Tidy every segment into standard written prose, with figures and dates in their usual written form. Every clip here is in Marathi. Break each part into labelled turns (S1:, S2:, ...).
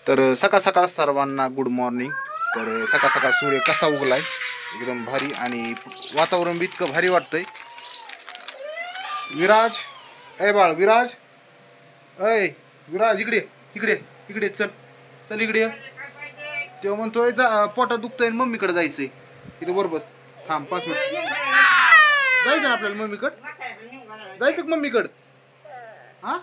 S1: तर सकाळ सकाळ सर्वांना गुड मॉर्निंग। तर सकाळ सकाळ सूर्य कसा उगलाय एकदम भारी आणि वातावरण भी इतकं भारी वाटतंय। विराज ए बाळ विराज, अय विराज इकडे इकडे इकडे चल चल इकडे। तेव्हा म्हणतोय पोटात दुखतंय मम्मीकडे जायचंय। इथं वर बस, थांब 5 मिनिट। जायचं ना आपल्याला मम्मीकडे, जायचं का मम्मीकडे? हा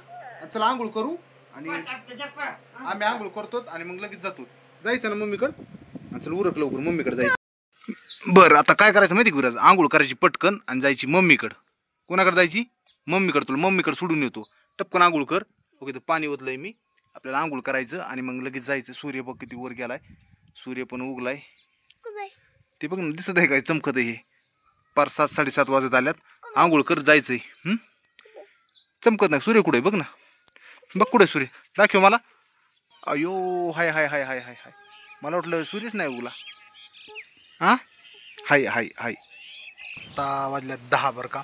S1: चला आंघोळ करू आणि आम्ही आंघोळ करतो आणि मग लगेच जातो। जायचं ना मम्मीकडे, चल उरक लवकर मम्मीकडे जायचं। बरं आता काय करायचं माहिती विराज, आंघोळ करायची पटकन आणि जायची मम्मीकडे। कोणाकडे जायची? मम्मीकडे। तुला मम्मीकडे सोडून येतो, टपकन आंघोळ कर। ओके तर पाणी ओतलंय मी, आपल्याला आंघोळ करायचं आणि मग लगेच जायचं। सूर्य बघ किती वर गेलाय, सूर्य पण उगलाय। ते बघ ना दिसत आहे काय चमकत आहे हे। पार 7 7:30 वाजत आल्यात, आंघोळ कर जायचंय। चमकत नाही सूर्य कुठे बघ ना, बघ कुठे सूर्य दाखव मला। अयो हाय हाय हाय हाय हाय हाय, मला वाटलं सूर्यच नाही उगला। हा हाय हाय हाय। आता वाजल्यात 10 बरं का,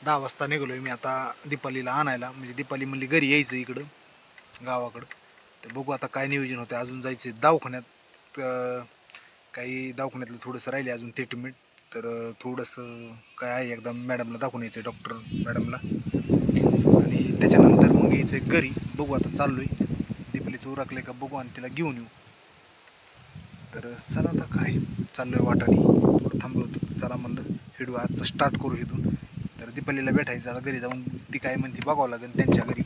S1: 10 वाजता निघालोय मी आता दीपालीला आणायला। म्हणजे दीपाली म्हणली घरी यायचं इकडं गावाकडं, तर बघू आता काय नियोजन होतं। अजून जायचे दवाखान्यात, काही दवाखान्यातलं थोडंसं राहिले अजून ट्रीटमेंट। तर थोडंसं काय आहे एकदा मॅडमला दाखवून यायचं, डॉक्टर मॅडमला, आणि त्याच्यानंतर मग यायचं घरी। बघू आता चाललोय, दीपालीचं उरकले का बघू आणि तिला घेऊन येऊ। तर चला आता काय चाललोय वाटाने, थोडं थांबलो होतो, चला म्हणलं व्हिडिओ आजचा स्टार्ट करू इथून। तर दीपालीला भेटायचं आता घरी जाऊन, ती काय म्हणते बघावं लागेल त्यांच्या घरी।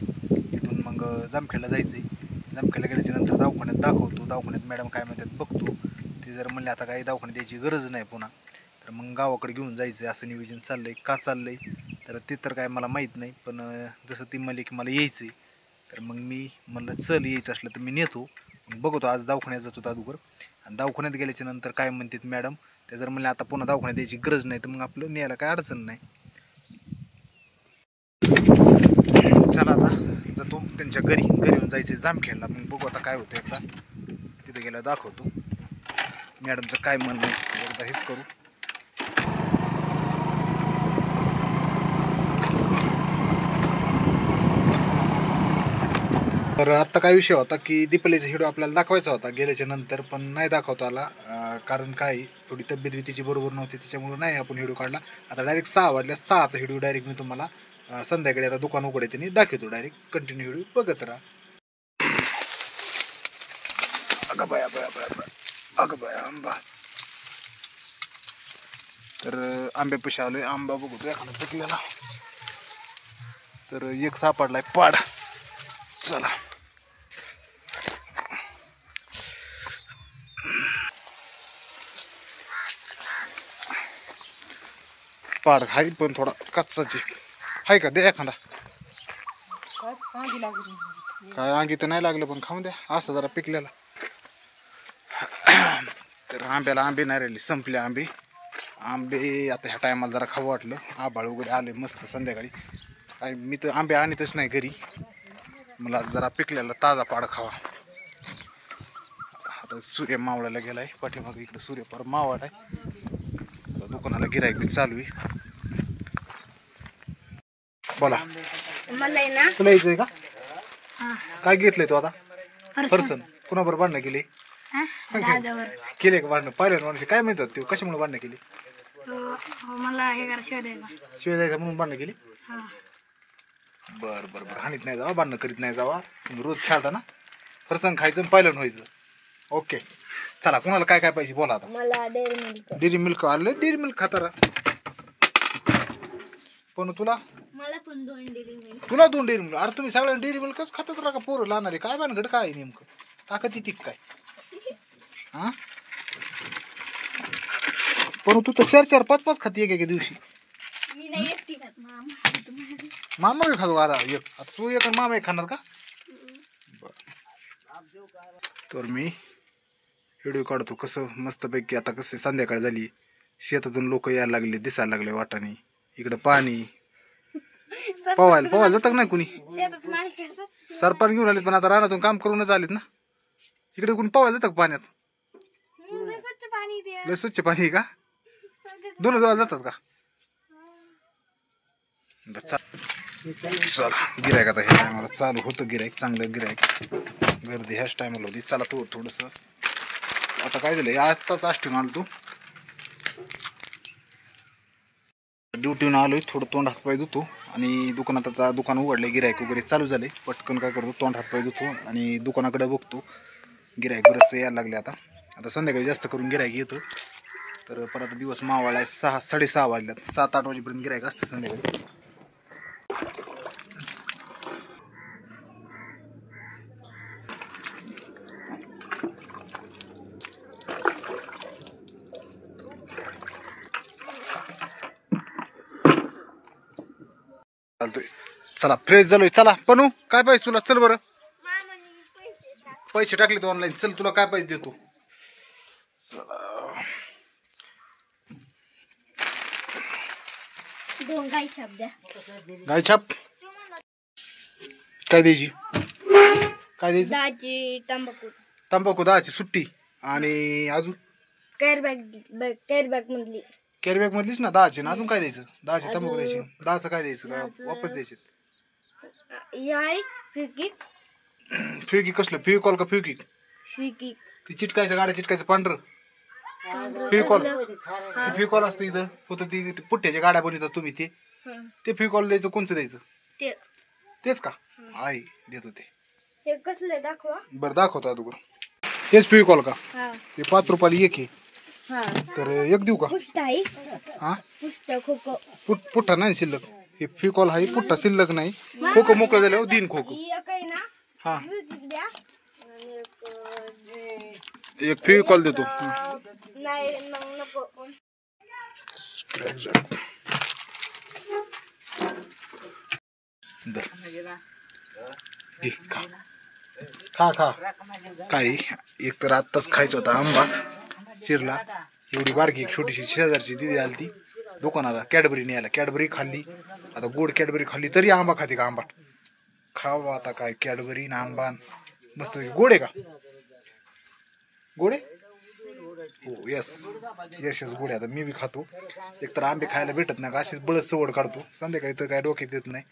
S1: तिथून मग जामखेडला जायचं आहे। जामखेडला गेल्याच्या नंतर दवाखान्यात दाखवतो, दवाखान्यात मॅडम काय म्हणतात बघतो। ते जर म्हणले आता काही दवाखान्यात द्यायची गरज नाही पुन्हा, तर मग गावाकडे घेऊन जायचं असं नियोजन चाललंय। का चाललंय तर ते तर काय मला माहीत नाही, पण जसं ती म्हणली की मला यायचं आहे, तर मग मी म्हणलं चल यायचं असलं तर मी नेतो। मग बघतो आज दवाखान्यात जातो अगोदर, आणि दवाखान्यात गेल्याच्या नंतर काय म्हणतात मॅडम, ते जर म्हणले आता पुन्हा दवाखान्यात द्यायची गरज नाही तर मग आपलं न्यायला काय अडचण नाही। चला आता जातो त्यांच्या घरी, घरी येऊन जायचं जामखेडला। मग बघू आता काय होतं, एकदा तिथं गेला दाखवतो मॅडमचं काय म्हणणं आहे, एकदा हेच करू। तर आत्ता काय विषय होता की दीपालीचा व्हिडिओ आपल्याला दाखवायचा होता गेल्याच्या नंतर, पण नाही दाखवता आला। कारण काय थोडी तब्येत तिची बरोबर नव्हती, त्याच्यामुळे नाही आपण व्हिडिओ काढला। आता डायरेक्ट 6 वाजल्या, 6चा व्हिडिओ डायरेक्ट मी तुम्हाला संध्याकाळी आता दुकान उघडे त्यांनी दाखवतो। डायरेक्ट कंटिन्यू व्हिडिओ बघत राहा। अगं बाया बाया बाया बाया, अगं बाया आंबा। तर आंब्यापाशी आलोय, आंबा बघतो एखादा पिकलेला, तर एक सापडलाय पाड। चला पाड हाय पण थोडा कच्चाची हाय का, दे एखादा। काय अंगी तर नाही लागलं, पण खाऊन द्या असं जरा पिकलेला। तर आंब्याला आंबे नाही राहिले, संपले आंबे। आंबे आता ह्या टायमाला जरा खाऊ वाटलं, आभाळ वगैरे आले मस्त संध्याकाळी। काय मी तर आंबे आणतच नाही घरी, मला जरा पिकलेला ताजा पाड खावा। आता सूर्य मावळायला गेलाय पाठीमागे, इकडे सूर्य पर मावळ आहे। आता दुकानाला गिराईक बी चालू आहे। बोला तुला यायचंय का? काय घेतलंय तू आता? फरसन कुणाबरोबर भांडणं केली? केले का भांडणं? पाहिलं ना काय म्हणतात ते, कशामुळे भांडणं केली?
S2: मला हे शिवाय द्यायचा,
S1: शिवाय द्यायचा म्हणून भांडणं केली? बर बर बर, हानीत नाही जावा, भांडणं करीत नाही जावा, तुम्ही रोज खेळता ना। फरसन खायचं पाहिलं व्हायचं। ओके चला, कुणाला काय काय पाहिजे बोला आता।
S2: मला
S1: डेअरी मिल्क आलं, डेअरी मिल्क खाता पण तुला,
S2: मला पण 2 डेअरी मिल्क।
S1: तुला 2 डेअरी मिल्क? अरे तुम्ही सगळ्यांना डेअरी मिल्कच खातात का पोरं लहान? काय भानगड काय नेमकं, ताकद येते काय? हा पण तू तर 4 5 5 खाती एका दिवशी।
S2: मी नाही एकटी खात,
S1: मामा बी खातो आता एक, आता तू एक मामा एक खाणार का? तर मी व्हिडिओ काढतो कसं मस्तपैकी। आता कसं संध्याकाळ झाली, शेतातून लोक यायला लागले, दिसायला लागले वाटाने। इकडं पाणी पवायला जातात नाही कुणी, सरपंच घेऊन आलेत, पण आता रानातून काम करूनच आलेत ना। तिकडे कोणी पवायला जातात पाण्यात? लय स्वच्छ पाणी आहे का? दोन जातात का? चला गिरायक आता ह्या टायमाला चालू होतं, गिरायक चांगलं गिरायक, गर्दी ह्याच टायमाला होती. चला तो थोडंसं आता काय झालं, आत्ताच आष्टीन आलो तू, ड्युटीहून आलोय, थोडं तोंड हातपाय धुतो आणि दुकानात आता दुकान उघडले, गिरायक वगैरे चालू झाले. पटकन काय करतो, तोंड हातपाय धुतो आणि दुकानाकडे बघतो. गिरायक बरंचसं यायला लागले आता. आता संध्याकाळी जास्त करून गिरायक येतं, तर परत दिवस मावळला आहे. 6-6:30 वाजल्यात, 7-8 वाजेपर्यंत गिरायक असतं संध्याकाळी. चालतोय, चला फ्रेश झालोय. चला पनू काय पाहिजे तुला, चल बरं. पैसे टाकले तर ऑनलाईन, चल तुला काय पाहिजे देतो. चला
S2: 2 गाई छाप द्या.
S1: गाय छाप काय द्यायची, काय द्यायची?
S2: दहाची तंबाखू,
S1: तंबाखू 10ची सुट्टी आणि अजून
S2: कॅरी बॅग मधली.
S1: कॅरीबॅग मधलीच ना 10ची ना, अजून काय द्यायचं? 10ची तंबाखू द्यायची, 10चं काय द्यायचं, काय वापस द्यायचे? फ्युकी कसलं, फ्युकॉल का फ्युकी? ती चिटकायचं, गाड्या चिटकायचं पांढरं फ्युकॉल. ते फ्युकॉल असतं इथं होतं, ती पुठ्ठ्याच्या गाड्या बनवतात तुम्ही, ते फ्युकॉल द्यायचं. कोणचं द्यायचं? तेच का? आई देतो ते.
S2: कसलं दाखवा
S1: बरं दाखवतो अगोदर. तेच फ्युकॉल का? ते 5 रुपयाला एक आहे, तर एक देऊ का? हा पुठ्ठा नाही शिल्लक, हे फ्युकॉल आहे, पुठ्ठा शिल्लक नाही. खोकं मोकळं झालं दिन खोकं. हा एक फ्युकॉल देतो. खा खा काय, एक तर आत्ताच खायचं होता आंबा चिरला. एवढी बारकी एक छोटीशी शेजारची दिदी आली, ती दुकानाला कॅडबरी न्यायला, कॅडबरी खाल्ली. आता गोड कॅडबरी खाल्ली तरी आंबा खाते का, आंबा खावा आता काय, कॅडबरी ना आंबा मस्त. गोड आहे का? गोड आहे हो, यस यस यस गोड आहे. आता मी बी खातो. एक तर आंबे खायला भेटत नाही का, अशीच बळच सवड काढतो. संध्याकाळी तर काय डोक्यात येत नाही,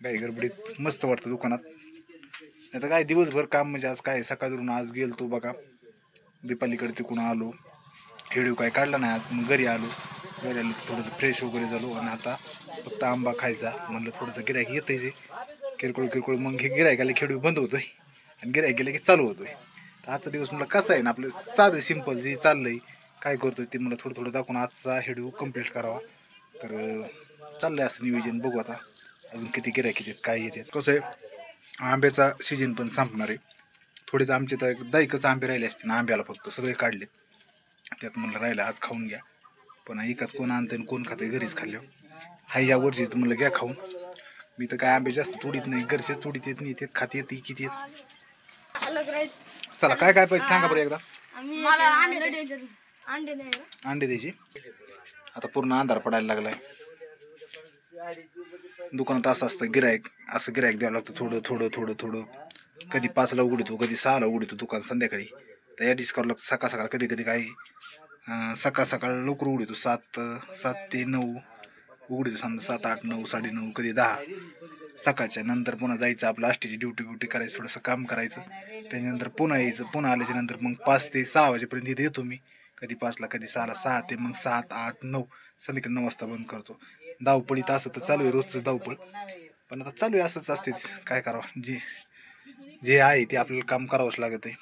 S1: काही गडबडीत मस्त वाटतं दुकानात. नाही तर काय दिवसभर काम, म्हणजे आज काय सकाळवरून आज गेलतो बघा दीपालीकडे, तिकडून आलो, व्हिडिओ काय काढला नाही आज. मग घरी आलो थोडंसं फ्रेश वगैरे झालो आणि आता फक्त आंबा खायचा. म्हणलं थोडंसं गिरायक येतंय जे किरकोळ किरकोळ, मग हे गिरायकाला खेळू बंद होतोय आणि गिरायक गेलं की चालू होतोय. तर आजचा दिवस म्हणलं कसं आहे ना, आपलं साधं सिंपल जे चाललंय काय करतोय ते मला थोडं थोडं दाखवून आजचा व्हिडिओ कंप्लीट करावा. तर चाललंय असं नियोजन, बघू आता अजून किती गिरायक येतात काय येतात. कसं आहे आंब्याचा सीजन पण संपणार आहे. थोडेच आमचे तर 10 आंबे राहिले असते ना, आंब्याला फक्त सगळे काढले. त्यात म्हणलं राहिलं आज खाऊन घ्या, पण एकात कोण आणतं कोण खातं, घरीच खाल्लं हाय या वर्षी. तर म्हणलं घ्या खाऊन. मी तर काय आंबे जास्त तोडीत नाही, घरचेच तोडीत येत नाही, येतात खात येते किती येत. चला काय काय पाहिजे सांगा बरं एकदा. अंडे द्यायचे. आता पूर्ण अंधार पडायला लागलाय, दुकानात असं असतं गिरायक, असं गिरायक द्यावं लागतं थोडं थोडं थोडं थोडं. कधी 5ला उघडतो, कधी 6ला उघडतो दुकान संध्याकाळी. तर ॲडजस्ट करावं लागतं. सकाळ सकाळ कधी कधी काही सकाळ सकाळ लवकर उघडतो, 7 ते 9 उघडतो समजा, 7, 8, 9, 9:30 कधी 10 सकाळच्या. नंतर पुन्हा जायचं आपलं आष्टीची ड्युटी करायचं, थोडंसं काम करायचं, त्याच्यानंतर पुन्हा यायचं. पुन्हा आल्याच्या नंतर मग 5 ते 6 वाजेपर्यंत इथे येतो मी, कधी 5ला कधी 6ला. 6 ते मग 7, 8, 9 संध्याकाळी 9 वाजता बंद करतो. धावपळीत असं तर चालू आहे रोजचं धावपळ, पण आता चालू आहे असंच असते. काय करावं, जे आहे ते आपल्याला काम करावंच लागत आहे.